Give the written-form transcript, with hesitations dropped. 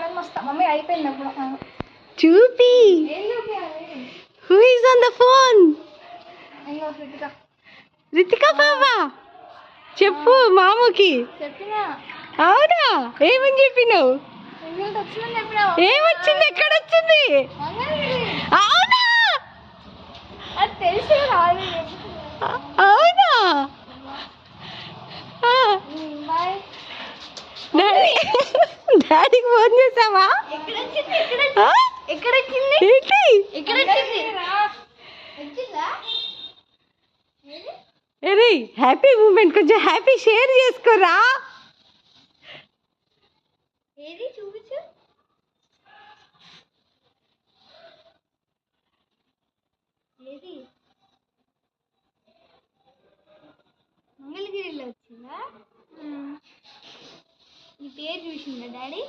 mummy అయిపోయింది అప్పుడు చూపి who is on the phone Ritika బాబా చెప్పు మామూకి చెప్పినా అవునా ఏమని చెప్పినావు ఏమొచ్చింది ఎక్కడ వచ్చింది అవునా అది తెలిసి అవునా డాడీకి ఫోన్ చేసావా అరే హ్యాపీ మూమెంట్ కొంచెం హ్యాపీ షేర్ చేసుకోరా ఏది చూపించు ఏది మంగళగిరిలో వచ్చిందా నీ పేరు చూసిందా డాడీ